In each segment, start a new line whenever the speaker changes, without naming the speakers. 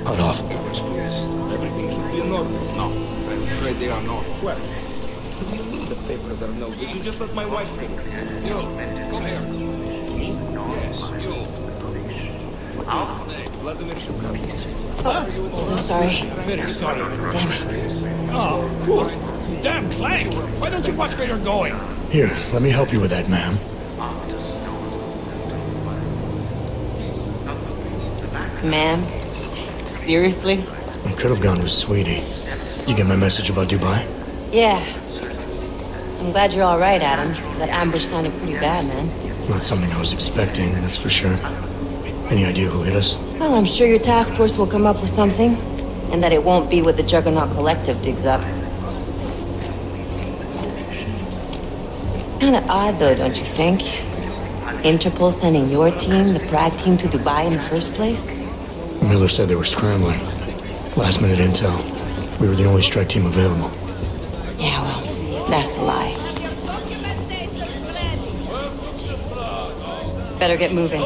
Out off.
Yes. Everything should be in order. No, I'm afraid they are not. Well, do you mean the papers are no good? You just let my wife think. You, come here. Me? Yes, you. Vladimir Shukov.
Oh, so sorry.
Very sorry.
Damn it.
Oh, cool. Damn Clank! Why don't you watch where you're going?
Here, let me help you with that, ma'am.
Man? Seriously?
I could have gone with Sweetie. You get my message about Dubai?
Yeah. I'm glad you're all right, Adam. That ambush sounded pretty bad, man.
Not something I was expecting, that's for sure. Any idea who hit us?
Well, I'm sure your task force will come up with something. And that it won't be what the Juggernaut Collective digs up. Kinda odd, though, don't you think? Interpol sending your team, the Prague team, to Dubai in the first place?
Miller said they were scrambling. Last minute intel. We were the only strike team available.
Yeah, well, that's a lie. Better get moving.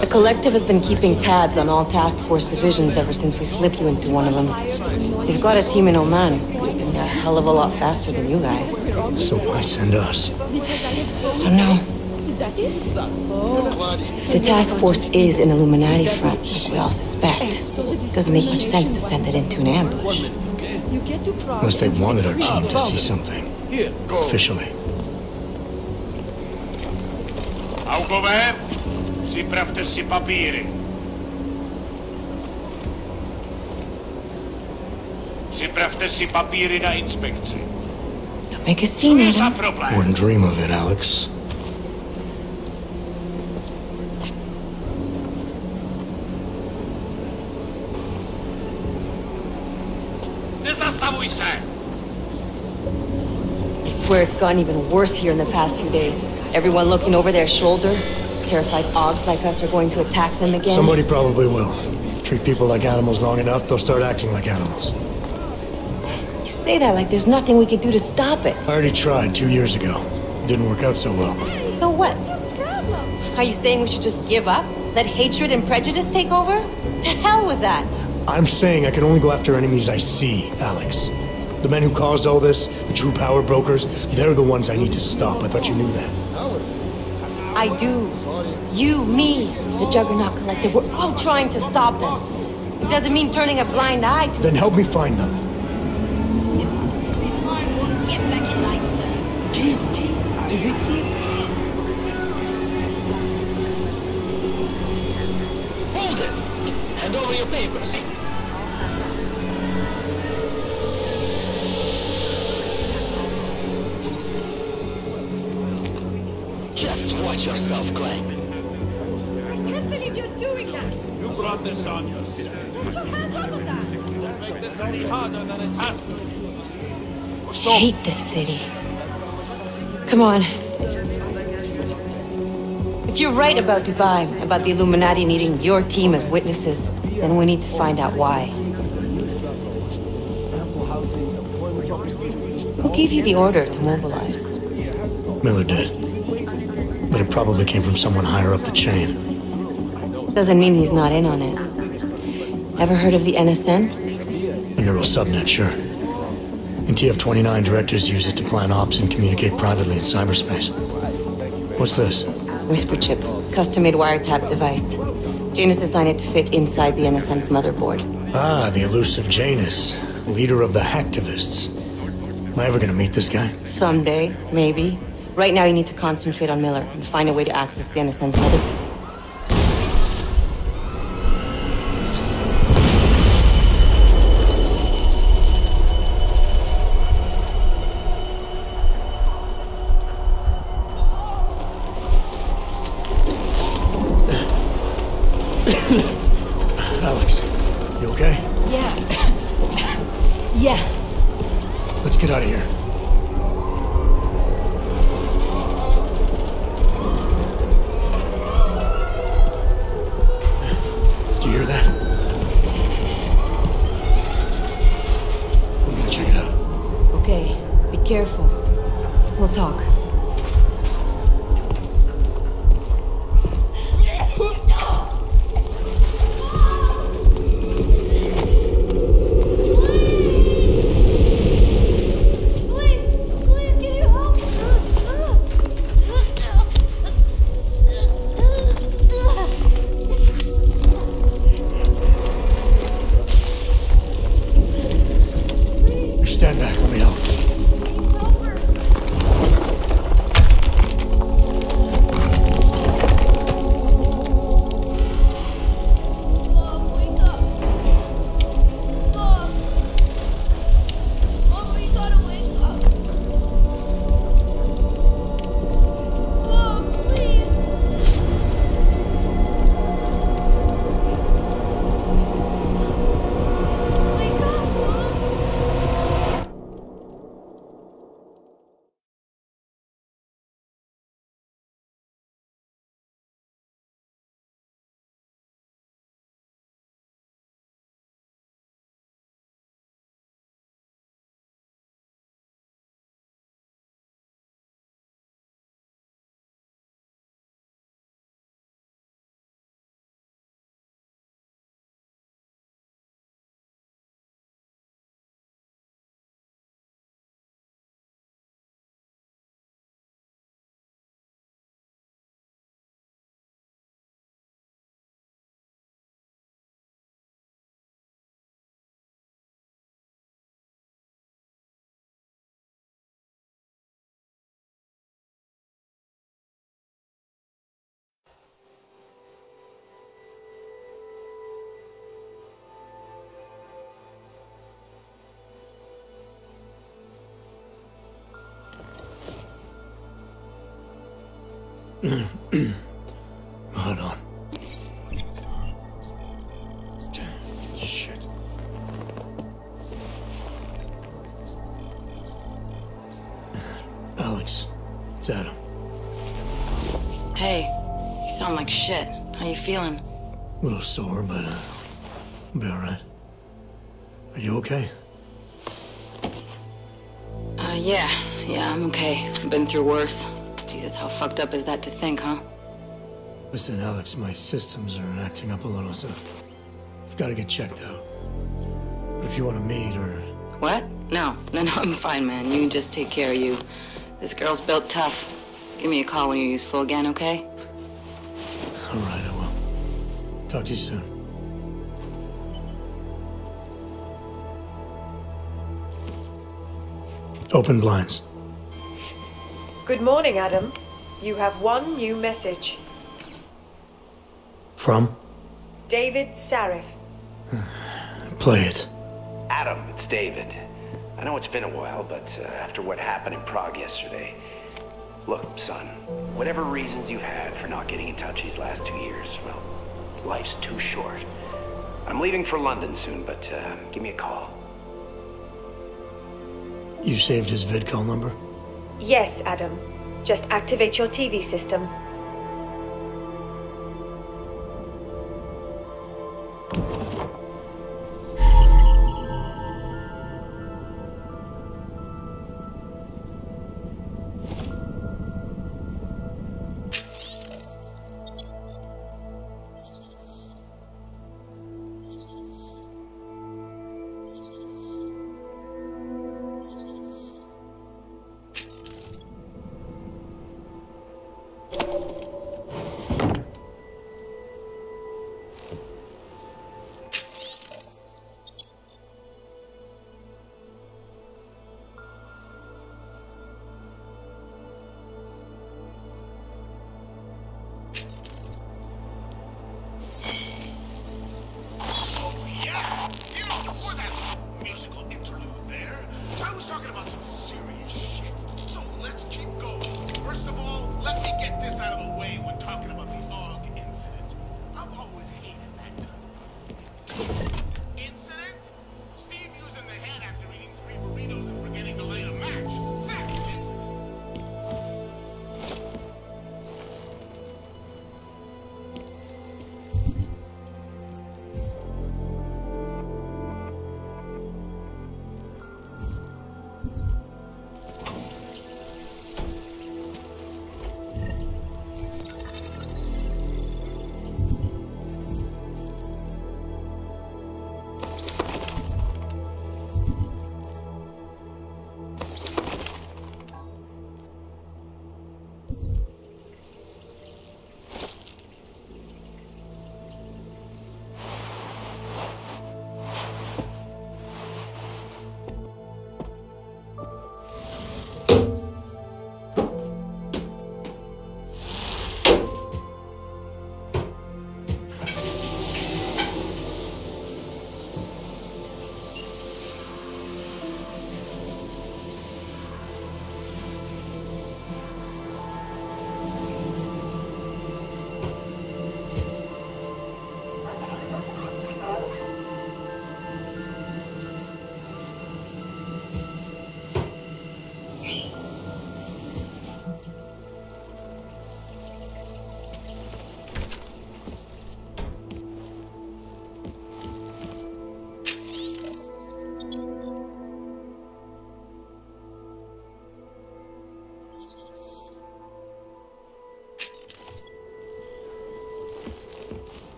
The Collective has been keeping tabs on all task force divisions ever since we slipped you into one of them. They've got a team in Oman. Could have been a hell of a lot faster than you guys.
So why send us?
I don't know. If the task force is an Illuminati front, like we all suspect, it doesn't make much sense to send it into an ambush.
Unless they wanted our team to see something. Officially.
Augové, připravte si papíry. Připravte si papíry na inspekci.
Don't make a scene, Adam.
Wouldn't dream of it, Alex.
Nezastavuj se!
I swear it's gotten even worse here in the past few days. Everyone looking over their shoulder. Terrified Augs like us are going to attack them again.
Somebody probably will. Treat people like animals long enough, they'll start acting like animals.
You say that like there's nothing we could do to stop it.
I already tried 2 years ago. Didn't work out so well.
So what? Are you saying we should just give up? Let hatred and prejudice take over? To hell with that!
I'm saying I can only go after enemies I see, Alex. The men who caused all this, the true power brokers, they're the ones I need to stop. I thought you knew that.
I do. You, me, the Juggernaut Collective, we're all trying to stop them. It doesn't mean turning a blind eye to...
Then help me find them.
Hold it! Hand over your papers. Just watch yourself, Clank.
I can't believe you're doing that!
You brought this on yourself.
Put your hands up on that!
Make this any harder than it has to.
I hate this city. Come on. If you're right about Dubai, about the Illuminati needing your team as witnesses, then we need to find out why. Who gave you the order to mobilize?
Miller did. But it probably came from someone higher up the chain.
Doesn't mean he's not in on it. Ever heard of the NSN?
A neural subnet, sure. In TF-29, directors use it to plan ops and communicate privately in cyberspace. What's this?
Whisper chip, custom-made wiretap device. Janus designed it to fit inside the NSN's motherboard.
Ah, the elusive Janus, leader of the hacktivists. Am I ever gonna meet this guy?
Someday, maybe. Right now you need to concentrate on Miller and find a way to access the NSN's motherboard.
Alex, you okay?
Yeah. Yeah.
Let's get out of here. Do you hear that? I'm gonna check it out.
Okay, be careful. We'll talk.
Hold on. Shit. Alex, it's Adam.
Hey, you sound like shit. How you feeling?
A little sore, but I'll be alright. Are you okay?
Yeah, I'm okay. I've been through worse. Jesus, how fucked up is that to think, huh?
Listen, Alex, my systems are acting up a little, so I've got to get checked out. But if you want to meet or...
What? No, I'm fine, man. You just take care of you. This girl's built tough. Give me a call when you're useful again, okay?
Alright, I will. Talk to you soon. Open blinds.
Good morning, Adam. You have one new message.
From?
David Sarif.
Play it.
Adam, it's David. I know it's been a while, but after what happened in Prague yesterday... Look, son, whatever reasons you've had for not getting in touch these last 2 years, well, life's too short. I'm leaving for London soon, but give me a call.
You saved his vidcall number?
Yes, Adam. Just activate your TV system.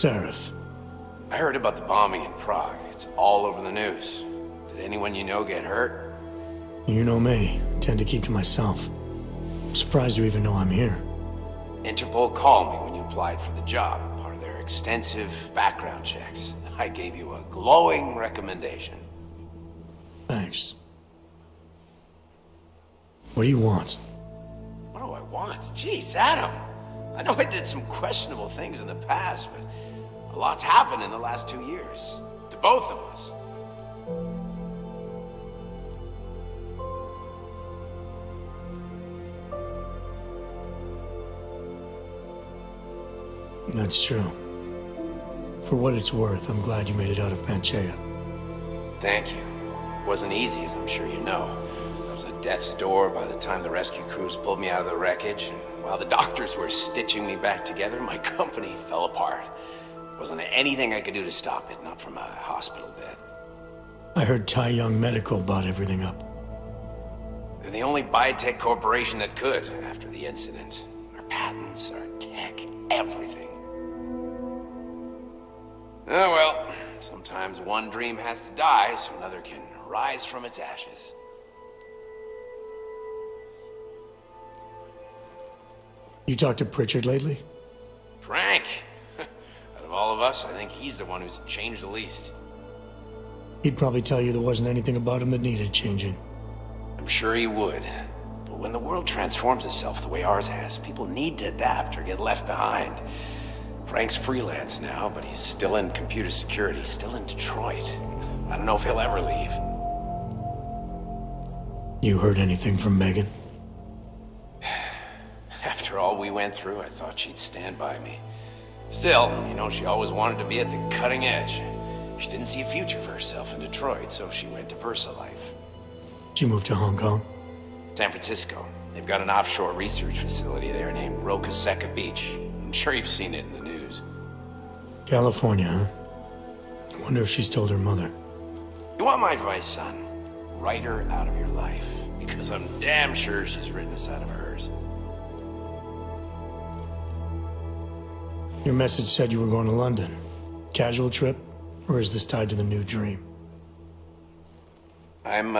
Seraph.
I heard about the bombing in Prague. It's all over the news. Did anyone you know get hurt?
You know me. I tend to keep to myself. I'm surprised you even know I'm here.
Interpol called me when you applied for the job, part of their extensive background checks. I gave you a glowing recommendation.
Thanks. What do you want?
What do I want? Jeez, Adam. I know I did some questionable things in the past, but a lot's happened in the last 2 years. To both of us.
That's true. For what it's worth, I'm glad you made it out of Panchaea.
Thank you. It wasn't easy, as I'm sure you know. I was at death's door by the time the rescue crews pulled me out of the wreckage, and while the doctors were stitching me back together, my company fell apart. There wasn't anything I could do to stop it, not from a hospital bed.
I heard Tai Young Medical bought everything up.
They're the only biotech corporation that could after the incident. Our patents, our tech, everything. Oh well, sometimes one dream has to die so another can rise from its ashes.
You talked to Pritchard lately?
Frank! Out of all of us, I think he's the one who's changed the least.
He'd probably tell you there wasn't anything about him that needed changing.
I'm sure he would. But when the world transforms itself the way ours has, people need to adapt or get left behind. Frank's freelance now, but he's still in computer security, still in Detroit. I don't know if he'll ever leave.
You heard anything from Megan?
After all we went through, I thought she'd stand by me. Still, you know, she always wanted to be at the cutting edge. She didn't see a future for herself in Detroit, so she went to VersaLife.
She moved to Hong Kong?
San Francisco. They've got an offshore research facility there named Rokaseca Beach. I'm sure you've seen it in the news.
California, huh? I wonder if she's told her mother.
You want my advice, son? Write her out of your life. Because I'm damn sure she's written us out of hers.
Your message said you were going to London. Casual trip? Or is this tied to the new dream?
I'm,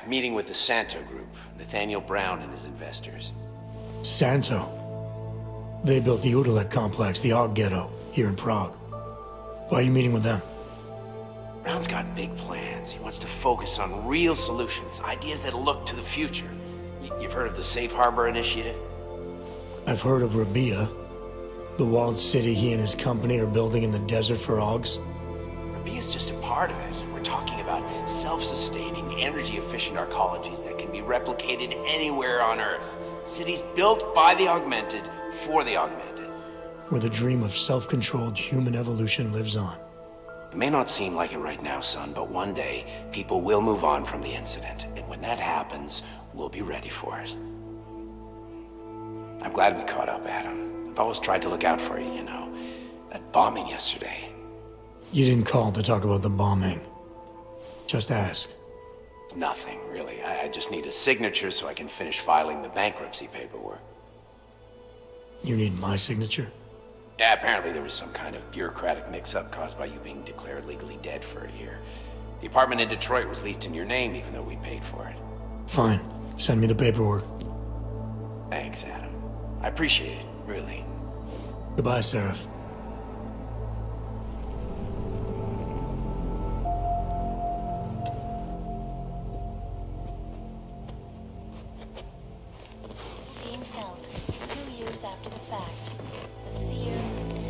meeting with the Santo Group. Nathaniel Brown and his investors.
Santo? They built the Udalek complex, the Og Ghetto, here in Prague. Why are you meeting with them?
Brown's got big plans. He wants to focus on real solutions, ideas that look to the future. You've heard of the Safe Harbor Initiative?
I've heard of Rabia, the walled city he and his company are building in the desert for Ogs.
Rabia's just a part of it. We're talking about self-sustaining, energy-efficient arcologies that can be replicated anywhere on Earth. Cities built by the augmented, for the augmented.
Where the dream of self-controlled human evolution lives on.
It may not seem like it right now, son, but one day, people will move on from the incident. And when that happens, we'll be ready for it. I'm glad we caught up, Adam. I've always tried to look out for you, you know. That bombing yesterday.
You didn't call to talk about the bombing. Just ask.
It's nothing, really. I just need a signature so I can finish filing the bankruptcy paperwork.
You need my signature?
Yeah, apparently there was some kind of bureaucratic mix-up caused by you being declared legally dead for a year. The apartment in Detroit was leased in your name, even though we paid for it.
Fine. Send me the paperwork.
Thanks, Adam. I appreciate it, really.
Goodbye, Seraph.
Being felt 2 years after the fact. The fear,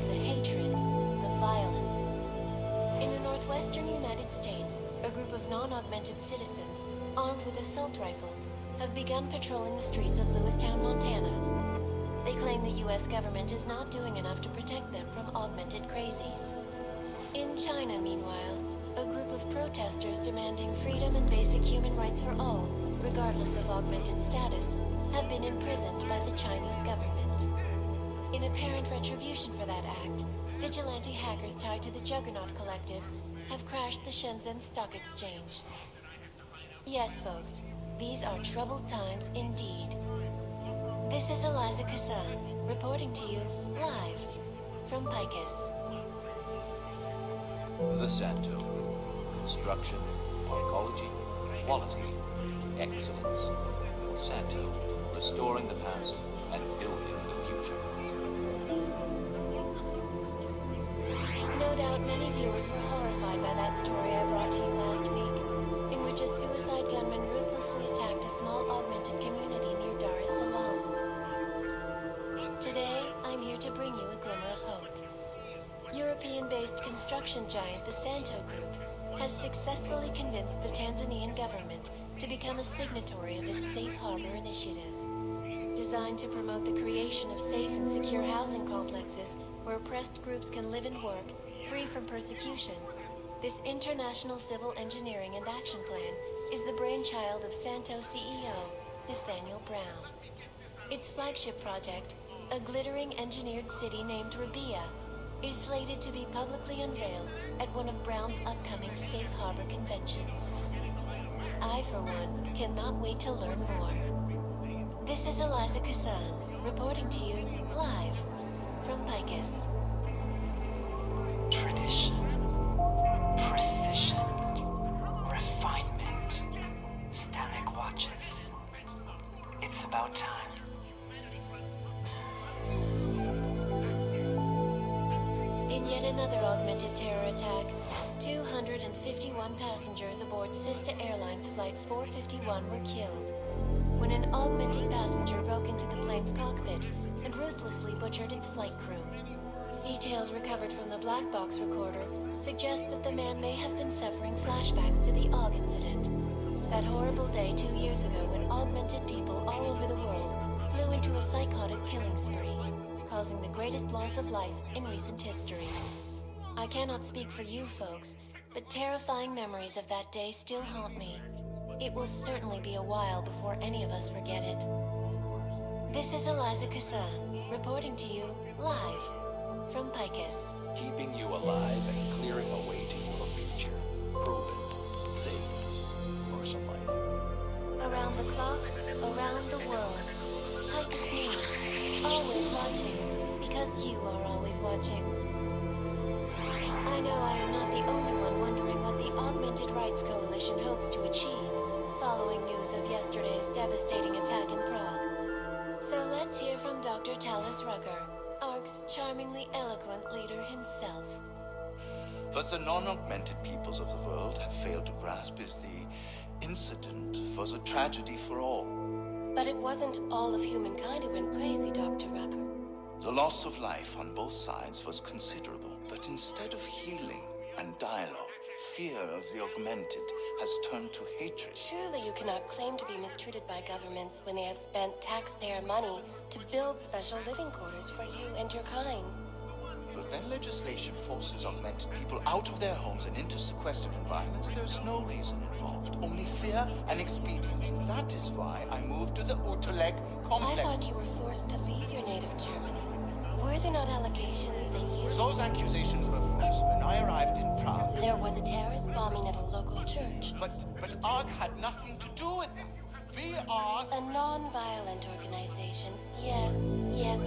the hatred, the violence. In the northwestern United States, a group of non-augmented citizens, armed with assault rifles, have begun patrolling the streets of Lewistown, Montana. They claim the US government is not doing enough to protect them from augmented crazies. In China, meanwhile, a group of protesters demanding freedom and basic human rights for all, regardless of augmented status, have been imprisoned by the Chinese government. In apparent retribution for that act, vigilante hackers tied to the Juggernaut Collective have crashed the Shenzhen Stock Exchange. Yes, folks, these are troubled times indeed. This is Eliza Kassan, reporting to you live from Picus.
The Santo. Construction, oncology, quality, excellence. Santo, restoring the past and building the future.
No doubt many viewers were horrified by that story I brought to you last week, in which a suicide gunman ruthlessly attacked a small augmented community near Dar es Salaam. Today, I'm here to bring you a glimmer of hope. European-based construction giant the Santo Group has successfully convinced the Tanzanian government to become a signatory of its Safe Harbor initiative. Designed to promote the creation of safe and secure housing complexes where oppressed groups can live and work, free from persecution, this international civil engineering and action plan is the brainchild of Santo CEO, Nathaniel Brown. Its flagship project, a glittering engineered city named Rabia, is slated to be publicly unveiled at one of Brown's upcoming Safe Harbor conventions. I, for one, cannot wait to learn more. This is Eliza Kassan, reporting to you live from Picus.
Tradition, precision, refinement, Stanek watches. It's about time.
In yet another augmented terror attack, 251 passengers aboard Sista Airlines Flight 451 were killed when an augmented passenger broke into the plane's cockpit and ruthlessly butchered its flight crew. Details recovered from the black box recorder suggest that the man may have been suffering flashbacks to the AUG incident. That horrible day 2 years ago when augmented people all over the world flew into a psychotic killing spree, causing the greatest loss of life in recent history. I cannot speak for you folks, but terrifying memories of that day still haunt me. It will certainly be a while before any of us forget it. This is Eliza Kassan, reporting to you live from Picus.
Keeping you alive and clearing a way to your future. Proven. Safe. Person life.
Around the clock, around the world. Picus News. Always watching, because you are always watching. I know I am not the only one wondering what the Augmented Rights Coalition hopes to achieve following news of yesterday's devastating attack in Prague. So let's hear from Dr. Talis Rucker, ARC's charmingly eloquent leader himself.
What the non-augmented peoples of the world have failed to grasp is the incident was a tragedy for all.
But it wasn't all of humankind who went crazy, Dr. Rucker.
The loss of life on both sides was considerable, but instead of healing and dialogue, fear of the augmented has turned to hatred.
Surely you cannot claim to be mistreated by governments when they have spent taxpayer money to build special living quarters for you and your kind.
But when legislation forces augmented people out of their homes and into sequestered environments, there's no reason involved, only fear and expedience. That is why I moved to the Uteleg complex.
I thought you were forced to leave your native Germany. Were there not allegations that you...
Those accusations were false. When I arrived in Prague...
There was a terrorist bombing at a local church.
But ARC had nothing to do with it. We are...
A non-violent organization. Yes,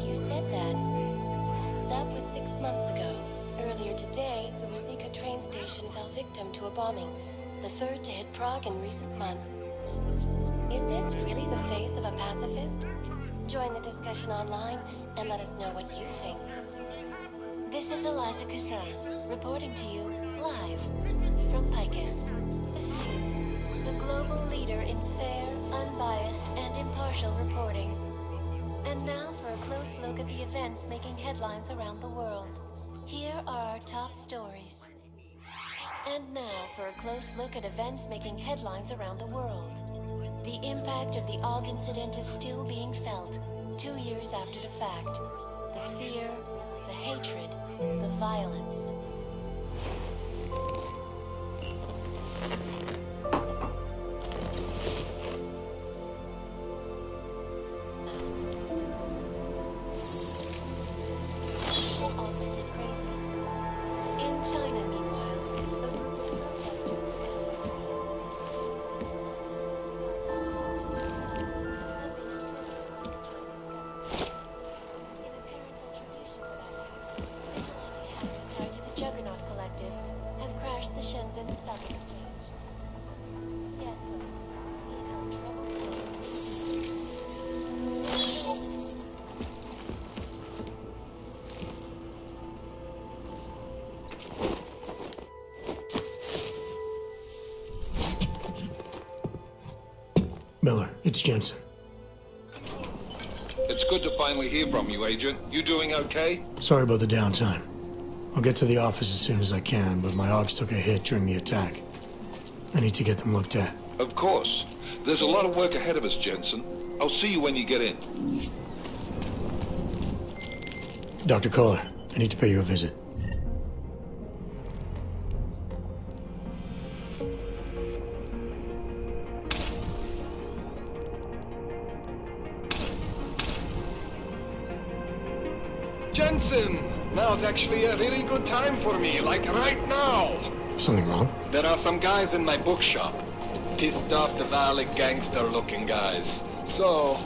you said that. That was 6 months ago. Earlier today, the Ruzicka train station fell victim to a bombing, the third to hit Prague in recent months. Is this really the face of a pacifist? Join the discussion online and let us know what you think. This is Eliza Kassan, reporting to you live from Picus. This news, the global leader in fair, unbiased, and impartial reporting. And now for a close look at the events making headlines around the world. Here are our top stories. And now for a close look at events making headlines around the world. The impact of the AUG incident is still being felt, 2 years after the fact. The fear, the hatred, the violence. In China, meanwhile, a group of protesters Juggernaut Collective have
It's Jensen.
It's good to finally hear from you, Agent. You doing okay?
Sorry about the downtime. I'll get to the office as soon as I can, but my Augs took a hit during the attack. I need to get them looked at.
Of course. There's a lot of work ahead of us, Jensen. I'll see you when you get in.
Dr. Kohler, I need to pay you a visit.
Jensen! Now's actually a really good time for me, like right now!
Something wrong?
There are some guys in my bookshop. Pissed off the Valley gangster-looking guys. So,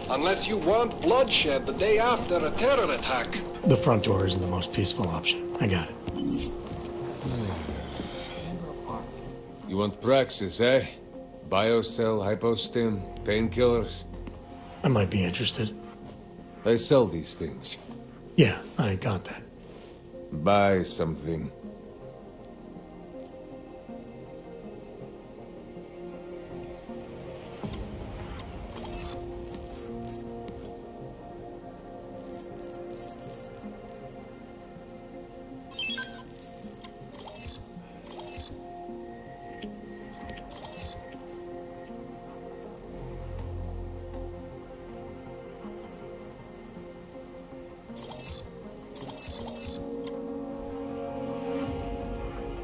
unless you want bloodshed the day after a terror attack...
The front door isn't the most peaceful option. I got it.
You want Praxis, eh? Biocell, hypostim, painkillers?
I might be interested.
I sell these things.
Yeah, I got that.
Buy something.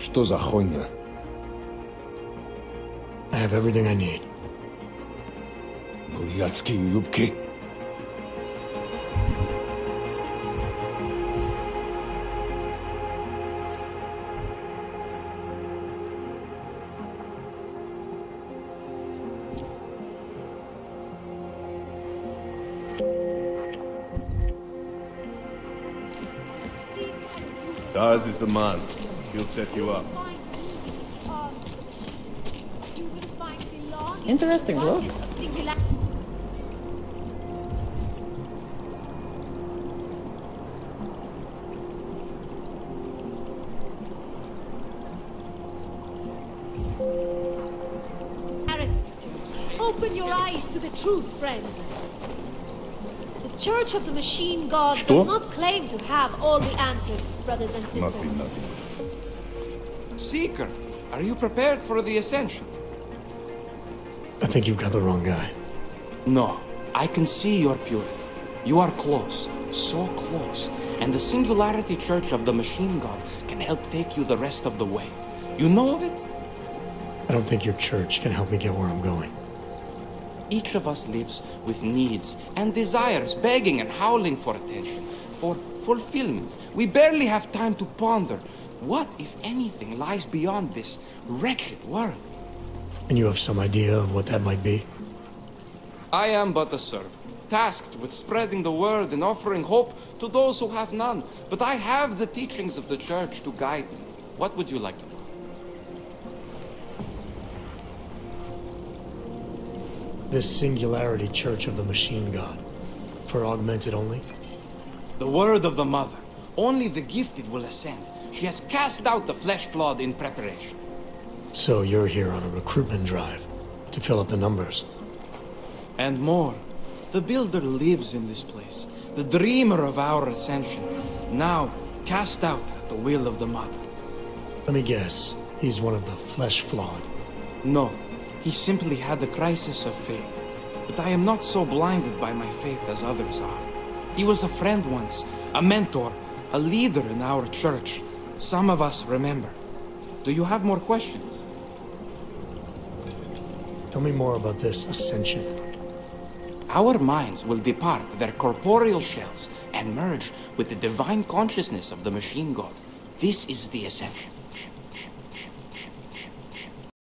Что за хуйня?
I have everything I need.
Блядские юбки.
Dawes is the man. He'll set you up.
Interesting, bro.
Open your eyes to the truth, friend. The Church of the Machine God
Что?
does not claim to have all the answers, brothers and sisters.
Must be nothing.
Seeker, are you prepared for the Ascension?
I think you've got the wrong guy.
No, I can see your purity. You are close, so close, and the Singularity Church of the Machine God can help take you the rest of the way. You know of it?
I don't think your church can help me get where I'm going.
Each of us lives with needs and desires, begging and howling for attention, for fulfillment. We barely have time to ponder what, if anything, lies beyond this wretched world.
And you have some idea of what that might be?
I am but a servant, tasked with spreading the word and offering hope to those who have none. But I have the teachings of the Church to guide me. What would you like to know?
This Singularity Church of the Machine God. For augmented only?
The word of the Mother. Only the gifted will ascend. She has cast out the flesh-flawed in preparation.
So you're here on a recruitment drive, to fill up the numbers.
And more. The Builder lives in this place, the dreamer of our ascension, now cast out at the will of the Mother.
Let me guess, he's one of the flesh-flawed.
No, he simply had a crisis of faith. But I am not so blinded by my faith as others are. He was a friend once, a mentor, a leader in our church. Some of us remember. Do you have more questions?
Tell me more about this ascension.
Our minds will depart their corporeal shells and merge with the divine consciousness of the Machine God. This is the ascension.